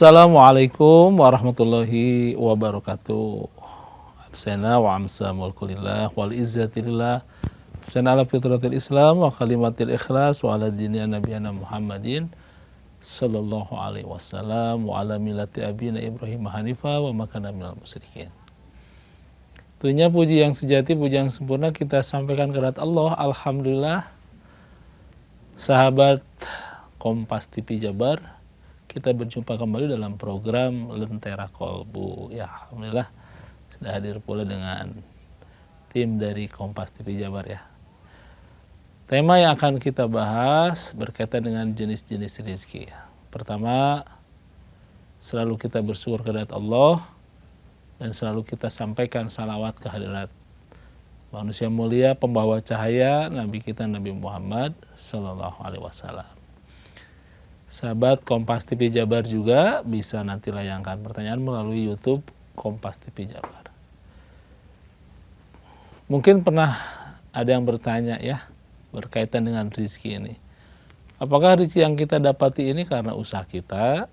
Assalamualaikum warahmatullahi wabarakatuh. Absana wa amsa mulkulillah wal izzatillah. Absana ala fitratil Islam wa kalimatil ikhlas wa ala dini nabiyana Muhammadin sallallahu alaihi wasallam wa ala millati abina Ibrahim Hanifa wa makana minal musyrikin. Tentunya puji yang sejati, puji yang sempurna kita sampaikan kepada Allah. Alhamdulillah, sahabat Kompas TV Jabar, kita berjumpa kembali dalam program Lentera Kolbu. Ya, alhamdulillah sudah hadir pula dengan tim dari Kompas TV Jabar ya. Tema yang akan kita bahas berkaitan dengan jenis-jenis rezeki. Pertama, selalu kita bersyukur kepada Allah dan selalu kita sampaikan salawat kehadirat manusia mulia, pembawa cahaya, Nabi kita Nabi Muhammad sallallahu alaihi wasallam. Sahabat Kompas TV Jabar juga bisa nanti layangkan pertanyaan melalui YouTube Kompas TV Jabar. Mungkin pernah ada yang bertanya ya berkaitan dengan rezeki ini. Apakah rezeki yang kita dapati ini karena usaha kita,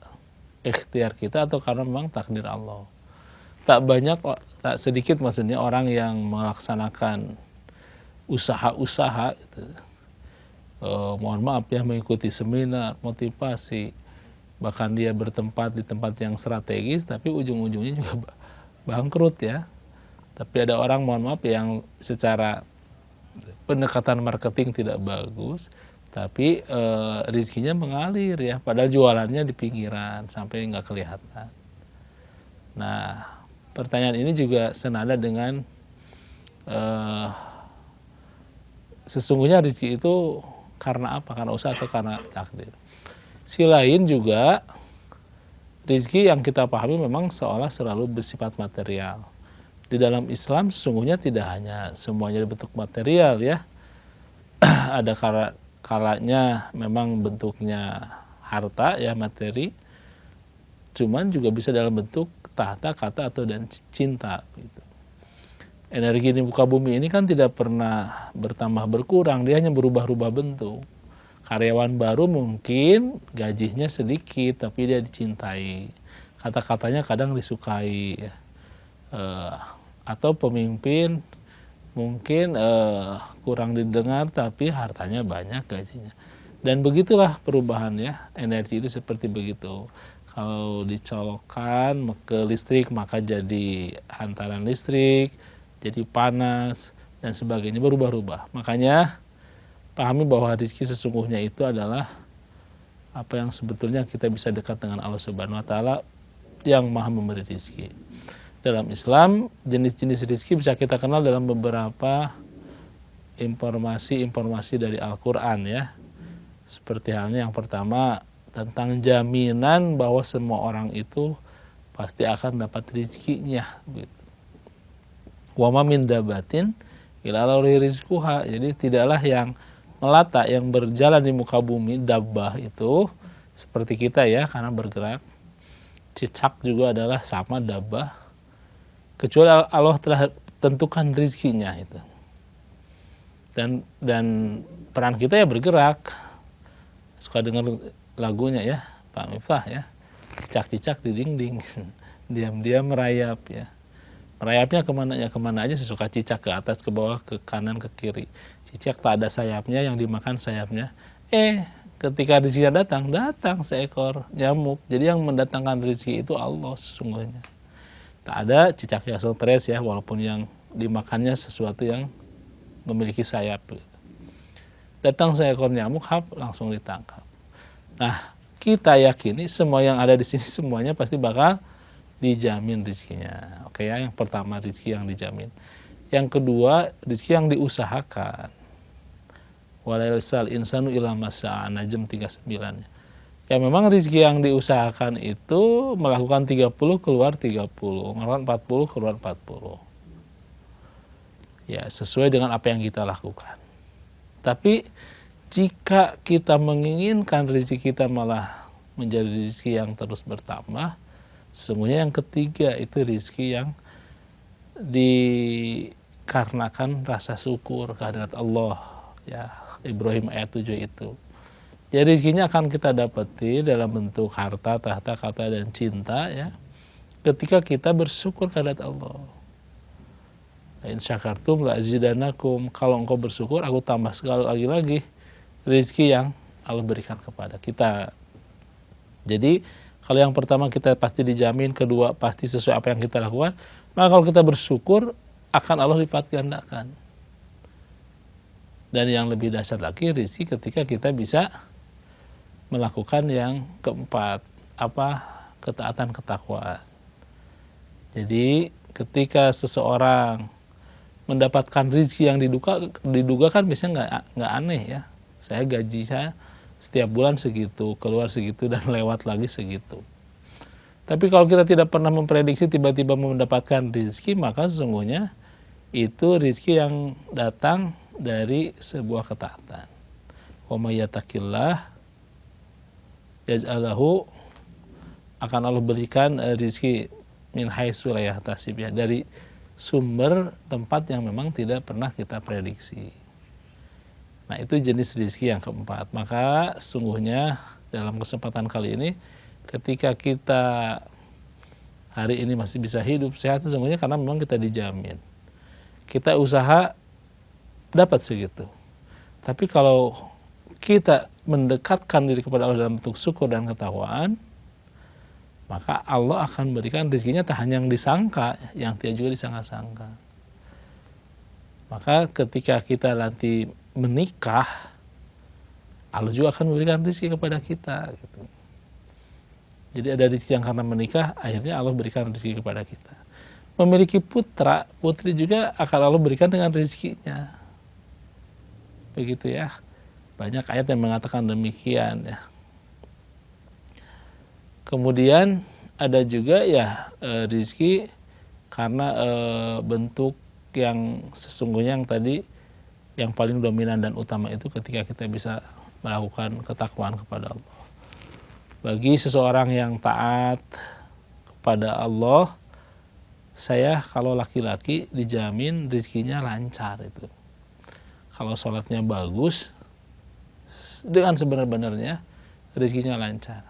ikhtiar kita, atau karena memang takdir Allah? Tak sedikit maksudnya orang yang melaksanakan usaha-usaha gitu. Mohon maaf ya, mengikuti seminar, motivasi, bahkan dia bertempat di tempat yang strategis, tapi ujung-ujungnya juga bangkrut ya. Tapi ada orang, mohon maaf, yang secara pendekatan marketing tidak bagus, tapi rezekinya mengalir ya, padahal jualannya di pinggiran sampai nggak kelihatan. Nah, pertanyaan ini juga senada dengan sesungguhnya rezeki itu karena apa? Karena usaha atau karena takdir? Si lain juga, rezeki yang kita pahami memang seolah selalu bersifat material. Di dalam Islam sesungguhnya tidak hanya semuanya bentuk material ya. Ada kalanya memang bentuknya harta ya, materi. Cuman juga bisa dalam bentuk tahta, kata, atau dan cinta gitu. Energi di muka bumi ini kan tidak pernah bertambah berkurang, dia hanya berubah-ubah bentuk. Karyawan baru mungkin gajinya sedikit tapi dia dicintai, kata-katanya kadang disukai ya. Atau pemimpin mungkin kurang didengar tapi hartanya banyak, gajinya. Dan begitulah perubahan ya, energi itu seperti begitu. Kalau dicolokkan ke listrik maka jadi hantaran listrik, jadi panas dan sebagainya, berubah-ubah. Makanya pahami bahwa rezeki sesungguhnya itu adalah apa yang sebetulnya kita bisa dekat dengan Allah Subhanahu wa taala yang Maha memberi rezeki. Dalam Islam, jenis-jenis rezeki bisa kita kenal dalam beberapa informasi dari Al-Qur'an ya. Seperti halnya yang pertama tentang jaminan bahwa semua orang itu pasti akan dapat rezekinya gitu. Wa ma min dabatin illa lahu rizquha. Jadi tidaklah yang melata, yang berjalan di muka bumi, dabbah itu seperti kita ya, karena bergerak. Cicak juga adalah sama dabbah, kecuali Allah telah tentukan rezekinya itu. Dan peran kita ya bergerak. Suka dengar lagunya ya, Pak Miftah ya, cicak-cicak di dinding, diam-diam merayap ya. Merayapnya kemana aja sesuka cicak, ke atas, ke bawah, ke kanan, ke kiri. Cicak tak ada sayapnya, yang dimakan sayapnya. Ketika rezekinya datang seekor nyamuk. Jadi yang mendatangkan rezeki itu Allah sesungguhnya. Tak ada cicak yang stres ya, walaupun yang dimakannya sesuatu yang memiliki sayap. Datang seekor nyamuk, langsung ditangkap. Nah, kita yakini semua yang ada di sini semuanya pasti bakal dijamin rezekinya. Oke ya, yang pertama rezeki yang dijamin. Yang kedua, rezeki yang diusahakan. Walaisal insanu illa ma sa'a, Najm 39. Ya memang rezeki yang diusahakan itu melakukan 30 keluar 30, melakukan 40 keluar 40. Ya, sesuai dengan apa yang kita lakukan. Tapi jika kita menginginkan rezeki kita malah menjadi rezeki yang terus bertambah, sesungguhnya yang ketiga itu rezeki yang dikarenakan rasa syukur kehadirat Allah ya. Ibrahim ayat 7 itu Jadi rezekinya akan kita dapati dalam bentuk harta, tahta, kata, dan cinta ya. Ketika kita bersyukur kepada Allah. In syakartum la azidanakum. Kalau engkau bersyukur, aku tambah sekali lagi rezeki yang Allah berikan kepada kita. Jadi kalau yang pertama kita pasti dijamin, kedua pasti sesuai apa yang kita lakukan. Maka kalau kita bersyukur akan Allah lipat gandakan. Dan yang lebih dahsyat lagi rezeki ketika kita bisa melakukan yang keempat, apa? Ketaatan, ketakwaan. Jadi ketika seseorang mendapatkan rezeki yang diduga kan biasanya nggak aneh ya. Saya gaji saya setiap bulan segitu, keluar segitu, dan lewat lagi segitu. Tapi kalau kita tidak pernah memprediksi tiba-tiba mendapatkan rezeki, maka sesungguhnya itu rezeki yang datang dari sebuah ketaatan. Wa may yattaqillah yaj'alahu, akan Allah berikan rezeki min haitsu la yahtasib, ya, dari sumber tempat yang memang tidak pernah kita prediksi. Nah, itu jenis rezeki yang keempat. Maka sungguhnya dalam kesempatan kali ini ketika kita hari ini masih bisa hidup sehat, sesungguhnya karena memang kita dijamin. Kita usaha dapat segitu. Tapi kalau kita mendekatkan diri kepada Allah dalam bentuk syukur dan ketakwaan, maka Allah akan berikan rezekinya tak hanya yang disangka, yang tidak juga disangka-sangka. Maka ketika kita nanti menikah, Allah juga akan memberikan rezeki kepada kita. Gitu. Jadi ada rezeki yang karena menikah, akhirnya Allah berikan rezeki kepada kita. Memiliki putra, putri juga akan Allah berikan dengan rezekinya. Begitu ya. Banyak ayat yang mengatakan demikian ya. Kemudian ada juga ya rezeki karena bentuk yang sesungguhnya yang tadi yang paling dominan dan utama itu ketika kita bisa melakukan ketakwaan kepada Allah. Bagi seseorang yang taat kepada Allah, saya kalau laki-laki dijamin rezekinya lancar itu. Kalau sholatnya bagus, dengan sebenar-benarnya rezekinya lancar.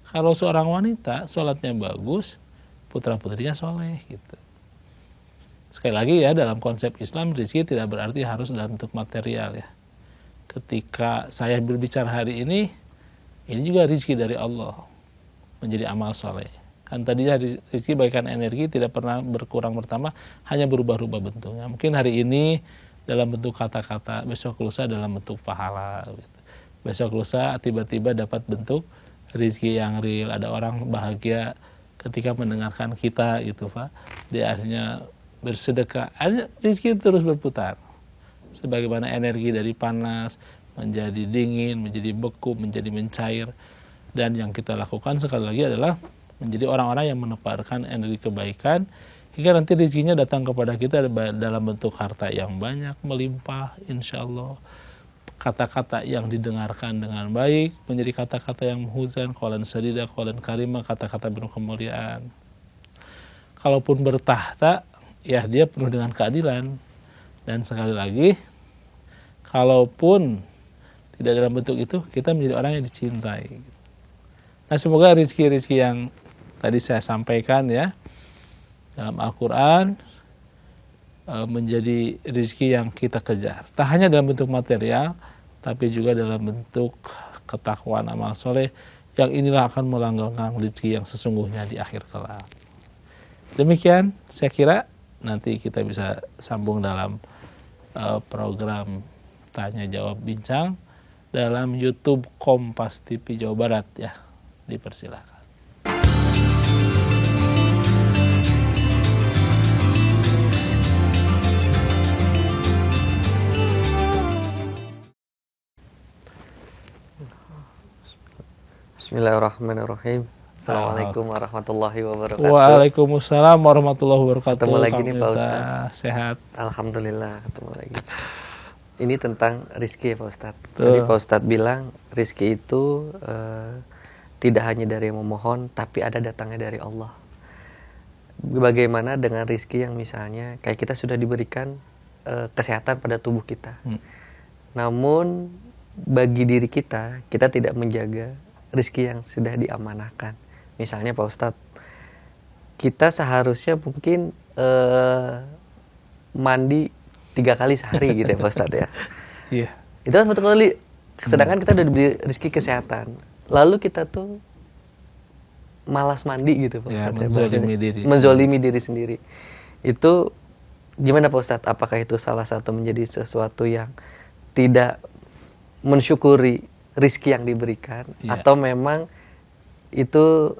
Kalau seorang wanita sholatnya bagus, putra-putrinya soleh gitu. Sekali lagi ya, dalam konsep Islam rezeki tidak berarti harus dalam bentuk material ya. Ketika saya berbicara hari ini juga rezeki dari Allah menjadi amal soleh. Kan tadinya rezeki bagaikan energi, tidak pernah berkurang bertambah, hanya berubah-ubah bentuknya. Mungkin hari ini dalam bentuk kata-kata, besok lusa dalam bentuk pahala. Gitu. Besok lusa tiba-tiba dapat bentuk rezeki yang real. Ada orang bahagia ketika mendengarkan kita gitu Pak. Dia akhirnya bersedekah. Rezeki terus berputar. Sebagaimana energi dari panas menjadi dingin, menjadi beku, menjadi mencair. Dan yang kita lakukan sekali lagi adalah menjadi orang-orang yang menebarkan energi kebaikan hingga nanti rezekinya datang kepada kita dalam bentuk harta yang banyak, melimpah, insya Allah. Kata-kata yang didengarkan dengan baik menjadi kata-kata yang menghuzan, qaulan sadida, qaulan karimah, kata-kata penuh kemuliaan. Kalaupun bertahta, ya dia penuh dengan keadilan. Dan sekali lagi, kalaupun tidak dalam bentuk itu, kita menjadi orang yang dicintai. Nah, semoga rezeki-rezeki yang tadi saya sampaikan ya dalam Al-Quran menjadi rezeki yang kita kejar. Tak hanya dalam bentuk material, tapi juga dalam bentuk ketakwaan amal soleh, yang inilah akan melanggengkan rezeki yang sesungguhnya di akhir kelak. Demikian saya kira, nanti kita bisa sambung dalam program Tanya Jawab Bincang dalam YouTube Kompas TV Jawa Barat ya. Dipersilakan. Bismillahirrahmanirrahim. Assalamualaikum warahmatullahi wabarakatuh. Waalaikumsalam warahmatullahi wabarakatuh. Ketemu lagi nih Pak Ustadz. Sehat. Alhamdulillah ketemu lagi. Ini tentang rizki ya Pak Ustadz. Tadi Pak Ustadz bilang rizki itu tidak hanya dari yang memohon, tapi ada datangnya dari Allah. Bagaimana dengan rizki yang misalnya kayak kita sudah diberikan kesehatan pada tubuh kita, namun bagi diri kita tidak menjaga rezeki yang sudah diamanahkan. Misalnya Pak Ustadz, kita seharusnya mungkin mandi 3 kali sehari gitu ya Pak Ustadz ya. Iya. Itu kan 1 kali. Sedangkan kita udah diberi rezeki kesehatan. Lalu kita tuh malas mandi gitu Pak Ya, Ustadz. menzolimi diri sendiri. Itu gimana Pak Ustadz? Apakah itu salah satu menjadi sesuatu yang tidak mensyukuri rizki yang diberikan? Ya. Atau memang itu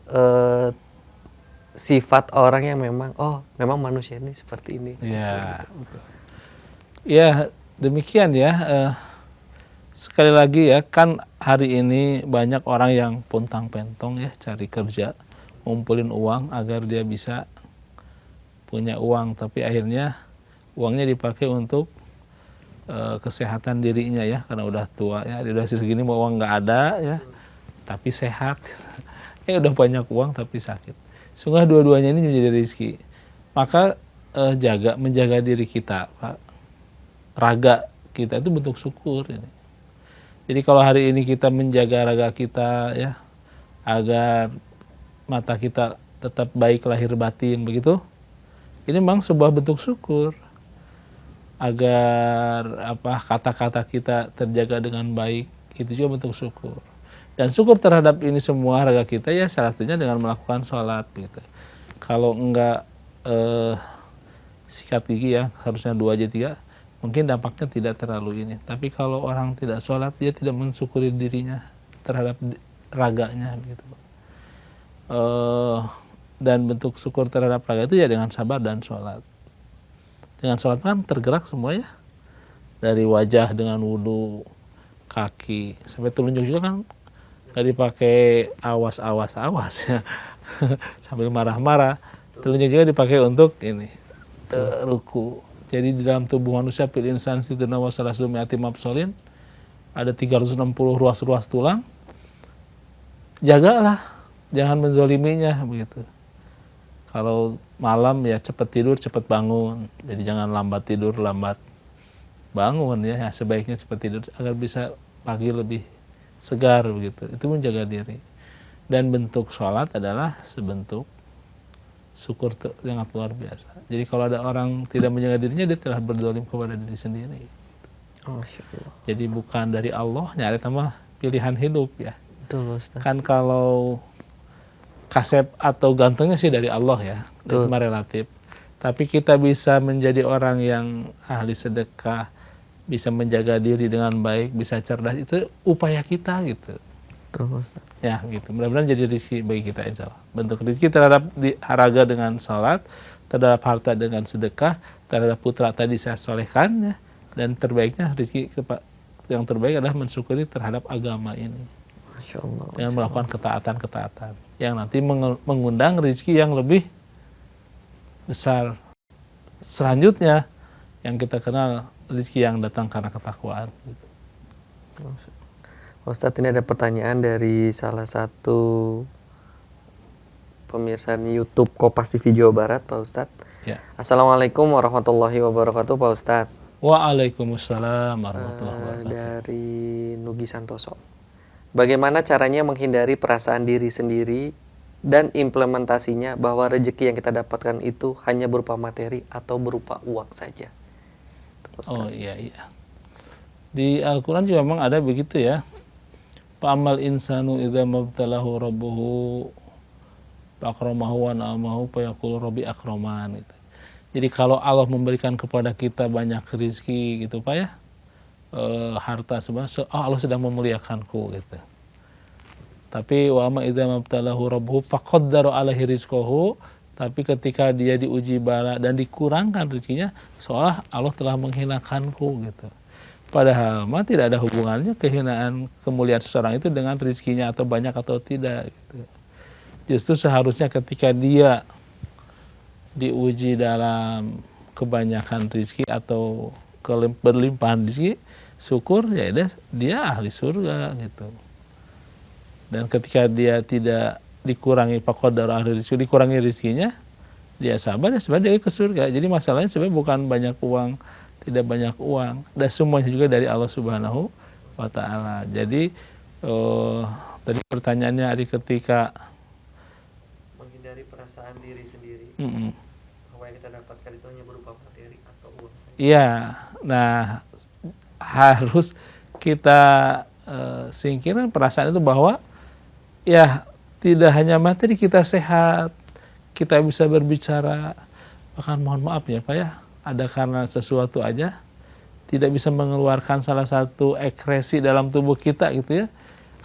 sifat orang yang memang, oh memang manusia ini seperti ini? Ya, gitu. Ya demikian ya. Sekali lagi ya, kan hari ini banyak orang yang pontang-pentong ya cari kerja, ngumpulin uang agar dia bisa punya uang, tapi akhirnya uangnya dipakai untuk kesehatan dirinya ya, karena udah tua ya, dia udah segini mau uang nggak ada ya, tapi sehat. Udah banyak uang tapi sakit. Sungguh dua-duanya ini menjadi rezeki. Maka menjaga diri kita, Pak. Raga kita itu bentuk syukur ini. Jadi kalau hari ini kita menjaga raga kita ya, agar mata kita tetap baik lahir batin begitu, ini memang sebuah bentuk syukur. Agar kata-kata kita terjaga dengan baik, itu juga bentuk syukur. Dan syukur terhadap ini semua raga kita ya salah satunya dengan melakukan sholat gitu. Kalau enggak sikat gigi ya harusnya 2 aja 3, mungkin dampaknya tidak terlalu ini. Tapi kalau orang tidak sholat, dia tidak mensyukuri dirinya terhadap raganya gitu. Dan bentuk syukur terhadap raga itu ya dengan sabar dan sholat. Dengan sholat kan tergerak semua ya, dari wajah dengan wudhu, kaki sampai telunjuk juga kan nggak dipakai awas ya sambil marah-marah. Telunjuk juga dipakai untuk ini ruku. Jadi di dalam tubuh manusia fil insan situna wa salasu mi'ati mafsolin, ada 360 ruas-ruas tulang. Jagalah, jangan menzoliminya begitu. Kalau malam ya cepat tidur, cepat bangun. Jadi jangan lambat tidur, lambat bangun ya. Sebaiknya cepat tidur agar bisa pagi lebih segar begitu. Itu menjaga diri. Dan bentuk sholat adalah sebentuk syukur sangat luar biasa. Jadi kalau ada orang tidak menjaga dirinya, dia telah berdolim kepada diri sendiri. Masya Allah. Jadi bukan dari Allah, nyari tambah pilihan hidup ya. Betul, Ustaz. Kan kalau kasep atau gantengnya sih dari Allah ya, itu mah relatif. Tapi kita bisa menjadi orang yang ahli sedekah, bisa menjaga diri dengan baik, bisa cerdas, itu upaya kita gitu. Betul, Ustaz. Ya gitu, mudah-mudahan jadi rezeki bagi kita insya Allah. Bentuk rezeki terhadap raga dengan salat, terhadap harta dengan sedekah, terhadap putra tadi saya solehkan ya, dan terbaiknya rezeki yang terbaik adalah mensyukuri terhadap agama ini. Masya Allah. Dengan melakukan ketaatan-ketaatan yang nanti mengundang rezeki yang lebih besar. Selanjutnya yang kita kenal rezeki yang datang karena ketakwaan. Ustadz, ini ada pertanyaan dari salah satu pemirsa YouTube Kompas TV Jawa Barat, Pak Ustadz. Ya. Assalamualaikum warahmatullahi wabarakatuh, Pak Ustadz. Waalaikumsalam warahmatullahi wabarakatuh. Dari Nugi Santoso. Bagaimana caranya menghindari perasaan diri sendiri dan implementasinya bahwa rezeki yang kita dapatkan itu hanya berupa materi atau berupa uang saja? Oh iya. Di Al-Quran juga memang ada begitu ya. Fa'amal insanu idza mabtalahu rabbuhu fa'akramahu wa na'amahu fayaqulu rabbi akraman gitu. Jadi kalau Allah memberikan kepada kita banyak rezeki gitu Pak ya, harta sebagainya, Allah sedang memuliakanku gitu. Tapi wa amma idza mabtalahu rabbuhu faqaddara alaihi rizqahu, tapi ketika dia diuji bala dan dikurangkan rezekinya, seolah Allah telah menghinakanku gitu. Padahal mah tidak ada hubungannya kehinaan kemuliaan seseorang itu dengan rezekinya atau banyak atau tidak gitu. Justru seharusnya ketika dia diuji dalam kebanyakan rezeki atau berlimpahan rezeki, syukur ya dia ahli surga gitu. Dan ketika dia tidak dikurangi faqadar ahli rezeki, dikurangi rezekinya, dia sabar ya sebenarnya dia ke surga. Jadi masalahnya sebenarnya bukan banyak uang, tidak banyak uang, dan semuanya juga dari Allah Subhanahu wa ta'ala. Jadi tadi pertanyaannya Ari ketika menghindari perasaan diri sendiri. Apa yang kita dapatkan itu hanya berupa materi atau uang saja. Iya, nah harus kita singkirkan perasaan itu bahwa ya tidak hanya materi, kita sehat, kita bisa berbicara, bahkan mohon maaf ya Pak ya, ada karena sesuatu aja tidak bisa mengeluarkan salah satu ekskresi dalam tubuh kita gitu ya.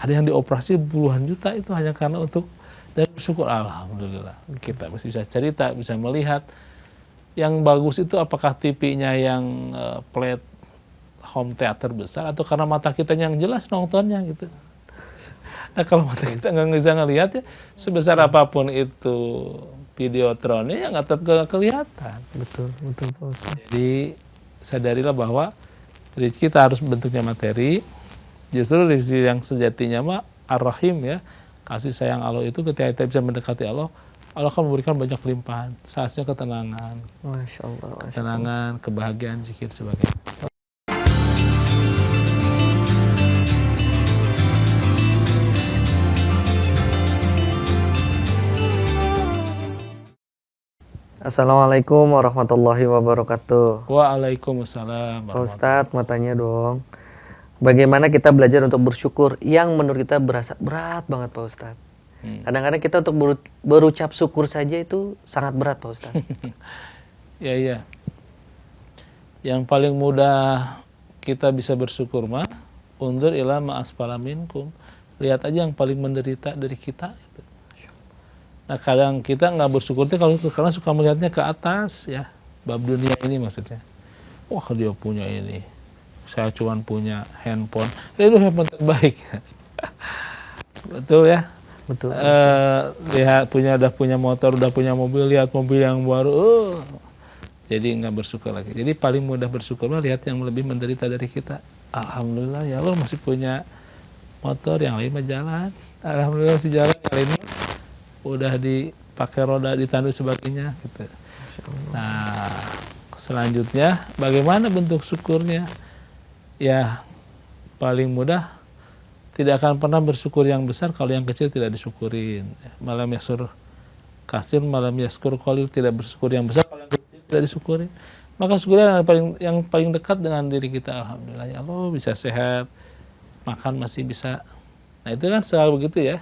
Ada yang dioperasi puluhan juta itu hanya karena untuk, dan bersyukur alhamdulillah kita masih bisa cerita, bisa melihat. Yang bagus itu apakah TV-nya yang plate home theater besar atau karena mata kita yang jelas nontonnya gitu. Nah kalau mata kita nggak bisa ngelihat ya sebesar apapun itu videotronnya ya nggak tetap kelihatan. Betul Pak Ustadz. Jadi sadarilah bahwa rezeki kita harus bentuknya materi. Justru rezeki yang sejatinya mah ar-rahim ya, kasih sayang Allah itu ketika kita bisa mendekati Allah, Allah akan memberikan banyak limpahan. Saatnya ketenangan, Masya Allah. ketenangan, kebahagiaan, zikir sebagainya. Assalamualaikum warahmatullahi wabarakatuh. Waalaikumsalam. Pak Ustadz, mau tanya dong. Bagaimana kita belajar untuk bersyukur yang menurut kita berasa berat banget Pak Ustadz? Kadang-kadang kita untuk berucap syukur saja itu sangat berat Pak Ustadz. Iya. Yang paling mudah kita bisa bersyukur mah undur ila ma asfala minkum. Lihat aja yang paling menderita dari kita gitu. Nah kadang kita nggak bersyukur itu karena suka melihatnya ke atas ya, bab dunia ini maksudnya. Wah dia punya ini, saya cuma punya handphone, itu handphone terbaik. Betul ya. Betul. Lihat udah punya motor, udah punya mobil, lihat mobil yang baru, jadi nggak bersyukur lagi. Jadi paling mudah bersyukur lihat yang lebih menderita dari kita. Alhamdulillah ya Allah masih punya motor, yang lain mah jalan. Alhamdulillah masih jalan, yang lain udah dipakai roda, ditandu sebagainya gitu. Nah selanjutnya bagaimana bentuk syukurnya? Ya paling mudah tidak akan pernah bersyukur yang besar kalau yang kecil tidak disyukurin. Malam yaskur kasir, malam yaskur qalil, tidak bersyukur yang besar kalau yang kecil tidak disyukurin. Maka syukurnya yang paling dekat dengan diri kita. Alhamdulillah ya Allah bisa sehat, makan masih bisa. Nah itu kan selalu begitu ya.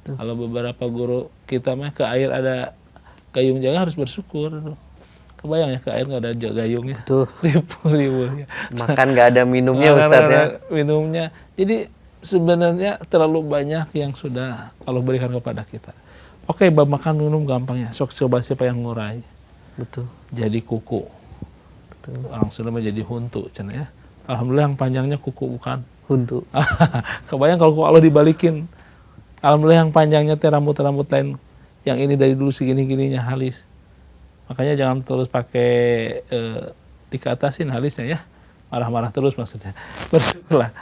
Kalau beberapa guru kita mah ke air ada gayung jaga harus bersyukur. Kebayang ya ke air nggak ada gayungnya. Tuh. Ribu ya. Makan nggak ada minumnya Ustadz ya. Minumnya. Jadi sebenarnya terlalu banyak yang sudah Allah berikan kepada kita. Oke, bab makan minum gampangnya. Sok coba siapa yang ngurai. Betul. Jadi kuku. Betul. Orang Sunda menjadi huntu, cina ya. Alhamdulillah yang panjangnya kuku bukan huntu. Kebayang kalau Allah dibalikin. Alhamdulillah yang panjangnya teh rambut-rambut lain. Yang ini dari dulu segini-gininya halis. Makanya jangan terus pakai dikatasin halisnya ya. Marah-marah terus maksudnya. Bersyukurlah.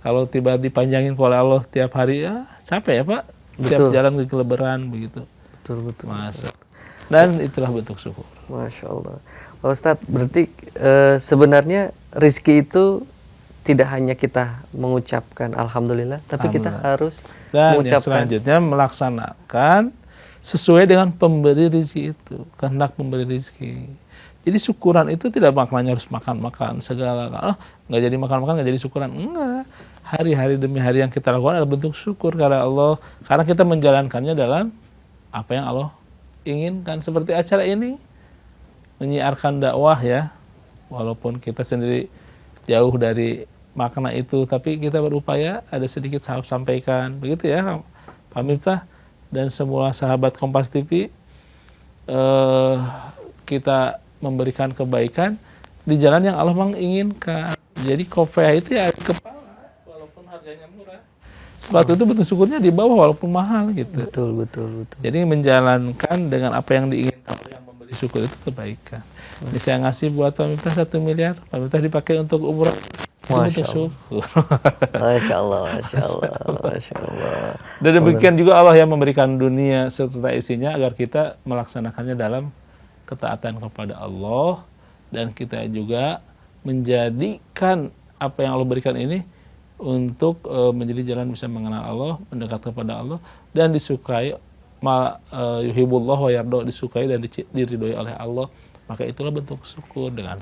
Kalau tiba dipanjangin oleh Allah tiap hari ya capek ya Pak. Tiap jalan ke kelebaran begitu. Betul. Masuk. Dan itulah bentuk syukur. Masya Allah. Pak Ustadz, berarti sebenarnya rizki itu tidak hanya kita mengucapkan alhamdulillah, tapi kita harus dan mengucapkan. Yang selanjutnya melaksanakan sesuai dengan pemberi rezeki itu, kehendak pemberi rezeki. Jadi syukuran itu tidak maknanya harus makan-makan segala. Nggak jadi makan-makan, nggak jadi syukuran. Enggak. Hari-hari demi hari yang kita lakukan adalah bentuk syukur karena Allah. Karena kita menjalankannya dalam apa yang Allah inginkan. Seperti acara ini, menyiarkan dakwah ya. Walaupun kita sendiri jauh dari makna itu, tapi kita berupaya ada sedikit sampaikan. Begitu ya Pak Miftah dan semua sahabat Kompas TV. Kita memberikan kebaikan di jalan yang Allah menginginkan. Jadi kopiah itu ya di kepala, walaupun harganya murah. Sepatu itu bentuk syukurnya di bawah walaupun mahal gitu. Betul. Jadi menjalankan dengan apa yang diinginkan oleh yang memberi syukur itu kebaikan. Ini saya ngasih buat Pak Miftah 1 miliar, Pak Miftah dipakai untuk umrah. Masya Allah. Masya Allah. Dan demikian juga Allah yang memberikan dunia serta isinya agar kita melaksanakannya dalam ketaatan kepada Allah, dan kita juga menjadikan apa yang Allah berikan ini untuk menjadi jalan bisa mengenal Allah, mendekat kepada Allah, dan disukai, yuhibbullah wa yardo, disukai dan diridhoi oleh Allah, maka itulah bentuk syukur dengan